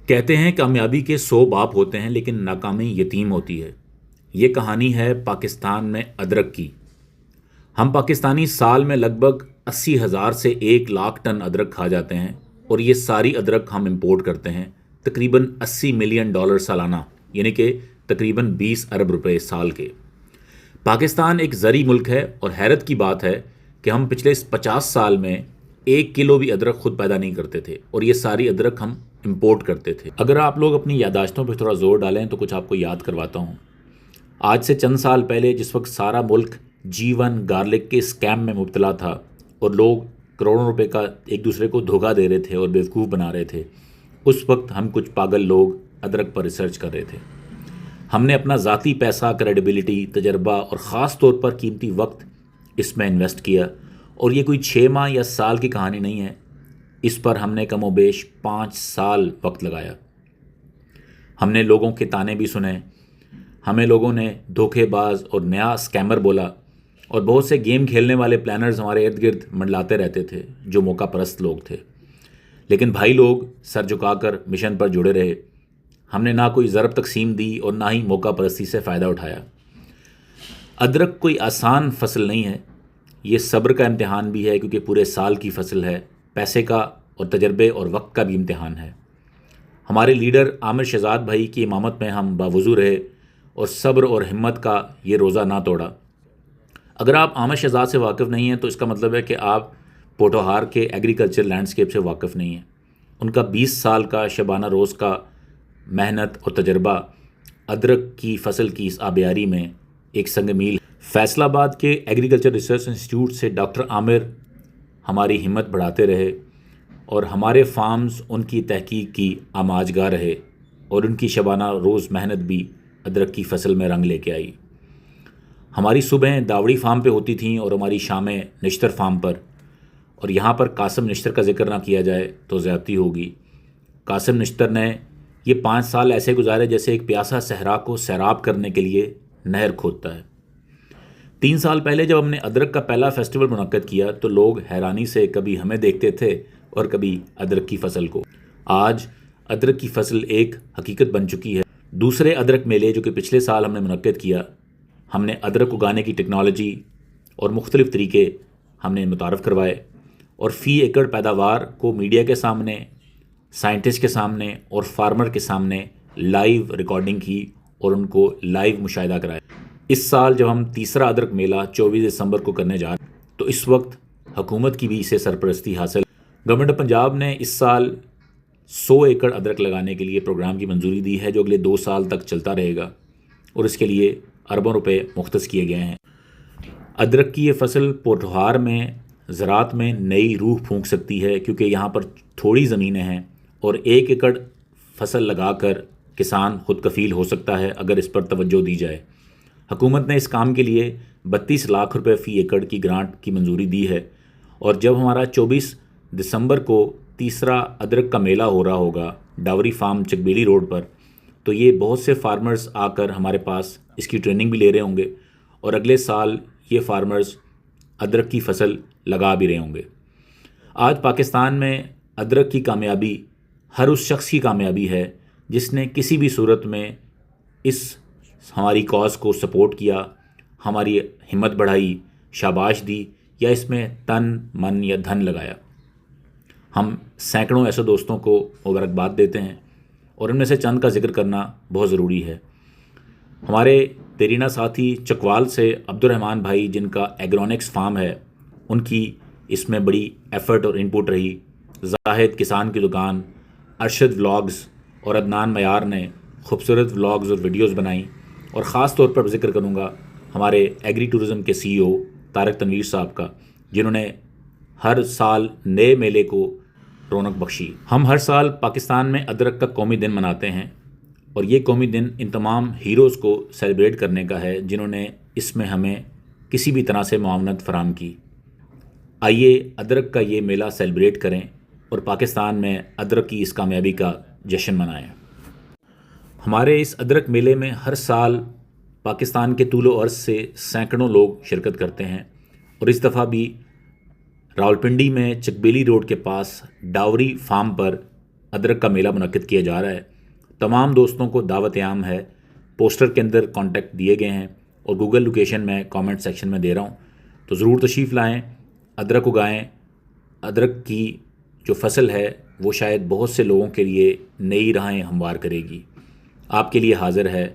کہتے ہیں کامیابی کے 100 باپ ہوتے ہیں لیکن ناکامی یتیم ہوتی ہے۔ یہ کہانی ہے پاکستان میں ادرک کی۔ ہم پاکستانی سال میں لگ بھگ 80,000 سے 1 لاکھ ٹن ادرک کھا جاتے ہیں، اور یہ ساری ادرک ہم امپورٹ کرتے ہیں تقریباً $80 ملین سالانہ، یعنی کہ تقریباً 20 ارب روپے سال کے۔ پاکستان ایک زرعی ملک ہے، اور حیرت کی بات ہے کہ ہم پچھلے 50 سال میں 1 کلو بھی ادرک خود پیدا نہیں کرتے تھے، اور یہ ساری ادرک ہم امپورٹ کرتے تھے۔ اگر آپ لوگ اپنی یادداشتوں پہ تھوڑا زور ڈالیں تو کچھ آپ کو یاد کرواتا ہوں۔ آج سے چند سال پہلے جس وقت سارا ملک G1 گارلک کے اسکیم میں مبتلا تھا اور لوگ کروڑوں روپے کا ایک دوسرے کو دھوکہ دے رہے تھے اور بیوقوف بنا رہے تھے، اس وقت ہم کچھ پاگل لوگ ادرک پر ریسرچ کر رہے تھے۔ ہم نے اپنا ذاتی پیسہ، کریڈیبلٹی، تجربہ اور خاص طور پر قیمتی وقت اس میں انویسٹ کیا، اور یہ کوئی 6 ماہ یا سال کی کہانی نہیں ہے۔ اس پر ہم نے کم و بیش 5 سال وقت لگایا۔ ہم نے لوگوں کے طعنے بھی سنے، ہمیں لوگوں نے دھوکے باز اور نیا اسکیمر بولا، اور بہت سے گیم کھیلنے والے پلانرز ہمارے ارد گرد منڈلاتے رہتے تھے جو موقع پرست لوگ تھے۔ لیکن بھائی لوگ سر جھکا کر مشن پر جڑے رہے۔ ہم نے نہ کوئی ضرب تقسیم دی اور نہ ہی موقع پرستی سے فائدہ اٹھایا۔ ادرک کوئی آسان فصل نہیں ہے، یہ صبر کا امتحان بھی ہے، کیونکہ پورے سال کی فصل ہے، پیسے کا اور تجربے اور وقت کا بھی امتحان ہے۔ ہمارے لیڈر عامر شہزاد بھائی کی امامت میں ہم باوضو رہے اور صبر اور ہمت کا یہ روزہ نہ توڑا۔ اگر آپ عامر شہزاد سے واقف نہیں ہیں تو اس کا مطلب ہے کہ آپ پوٹوہار کے ایگریکلچر لینڈسکیپ سے واقف نہیں ہیں۔ ان کا 20 سال کا شبانہ روز کا محنت اور تجربہ ادرک کی فصل کی اس آبیاری میں ایک سنگ میل ہے۔ فیصل آباد کے ایگریکلچر ریسرچ انسٹیٹیوٹ سے ڈاکٹر عامر ہماری ہمت بڑھاتے رہے، اور ہمارے فارمز ان کی تحقیق کی آماج گاہ رہے، اور ان کی شبانہ روز محنت بھی ادرک کی فصل میں رنگ لے کے آئی۔ ہماری صبحیں داوڑی فارم پہ ہوتی تھیں اور ہماری شامیں نشتر فارم پر، اور یہاں پر قاسم نشتر کا ذکر نہ کیا جائے تو زیادتی ہوگی۔ قاسم نشتر نے یہ 5 سال ایسے گزارے جیسے ایک پیاسا صحرا کو سیراب کرنے کے لیے نہر کھودتا ہے۔ 3 سال پہلے جب ہم نے ادرک کا پہلا فیسٹیول منعقد کیا تو لوگ حیرانی سے کبھی ہمیں دیکھتے تھے اور کبھی ادرک کی فصل کو۔ آج ادرک کی فصل ایک حقیقت بن چکی ہے۔ دوسرے ادرک میلے جو کہ پچھلے سال ہم نے منعقد کیا، ہم نے ادرک اگانے کی ٹیکنالوجی اور مختلف طریقے ہم نے متعارف کروائے، اور فی ایکڑ پیداوار کو میڈیا کے سامنے، سائنٹسٹ کے سامنے اور فارمر کے سامنے لائیو ریکارڈنگ کی اور ان کو لائیو مشاہدہ کرایا۔ اس سال جب ہم تیسرا ادرک میلہ 24 دسمبر کو کرنے جا رہے ہیں تو اس وقت حکومت کی بھی اسے سرپرستی حاصل۔ گورنمنٹ آف پنجاب نے اس سال 100 ایکڑ ادرک لگانے کے لیے پروگرام کی منظوری دی ہے جو اگلے 2 سال تک چلتا رہے گا، اور اس کے لیے اربوں روپے مختص کیے گئے ہیں۔ ادرک کی یہ فصل پوٹوہار میں زراعت میں نئی روح پھونک سکتی ہے، کیونکہ یہاں پر تھوڑی زمینیں ہیں اور 1 ایکڑ فصل لگا کر کسان خود کفیل ہو سکتا ہے اگر اس پر توجہ دی جائے۔ حکومت نے اس کام کے لیے 32 لاکھ روپے فی ایکڑ کی گرانٹ کی منظوری دی ہے، اور جب ہمارا 24 دسمبر کو تیسرا ادرک کا میلہ ہو رہا ہوگا ڈاوری فارم چکبیلی روڈ پر، تو یہ بہت سے فارمرز آ کر ہمارے پاس اس کی ٹریننگ بھی لے رہے ہوں گے، اور اگلے سال یہ فارمرز ادرک کی فصل لگا بھی رہے ہوں گے۔ آج پاکستان میں ادرک کی کامیابی ہر اس شخص کی کامیابی ہے جس نے کسی بھی صورت میں اس ہماری کاز کو سپورٹ کیا، ہماری ہمت بڑھائی، شاباش دی، یا اس میں تن، من یا دھن لگایا۔ ہم سینکڑوں ایسے دوستوں کو مبارکباد دیتے ہیں، اور ان میں سے چند کا ذکر کرنا بہت ضروری ہے۔ ہمارے دیرینہ ساتھی چکوال سے عبد الرحمن بھائی، جن کا ایگرونکس فارم ہے، ان کی اس میں بڑی ایفرٹ اور انپوٹ رہی۔ زاہد کسان کی دکان، ارشد ولاگز اور عدنان معیار نے خوبصورت ولاگز اور ویڈیوز بنائیں، اور خاص طور پر ذکر کروں گا ہمارے ایگری ٹورزم کے CEO طارق تنویر صاحب کا، جنہوں نے ہر سال نئے میلے کو رونق بخشی۔ ہم ہر سال پاکستان میں ادرک کا قومی دن مناتے ہیں، اور یہ قومی دن ان تمام ہیروز کو سیلیبریٹ کرنے کا ہے جنہوں نے اس میں ہمیں کسی بھی طرح سے معاونت فراہم کی۔ آئیے ادرک کا یہ میلہ سیلیبریٹ کریں اور پاکستان میں ادرک کی اس کامیابی کا جشن منائیں۔ ہمارے اس ادرک میلے میں ہر سال پاکستان کے طول و عرض سے سینکڑوں لوگ شرکت کرتے ہیں، اور اس دفعہ بھی راولپنڈی میں چکبیلی روڈ کے پاس ڈاوری فارم پر ادرک کا میلہ منعقد کیا جا رہا ہے. تمام دوستوں کو دعوت عام ہے. پوسٹر کے اندر کانٹیکٹ دیے گئے ہیں اور گوگل لوکیشن میں کامنٹ سیکشن میں دے رہا ہوں. تو ضرور تشریف لائیں، ادرک اگائیں. ادرک کی جو فصل ہے وہ شاید بہت سے لوگوں کے لیے نئی راہیں ہموار کرے گی. آپ کے لیے حاضر ہے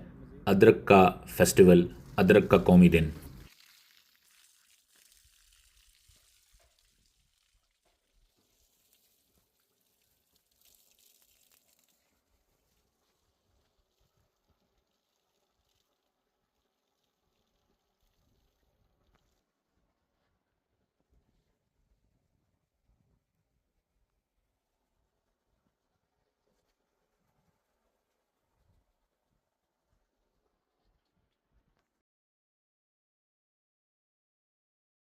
ادرک کا فیسٹیول، ادرک کا قومی دن.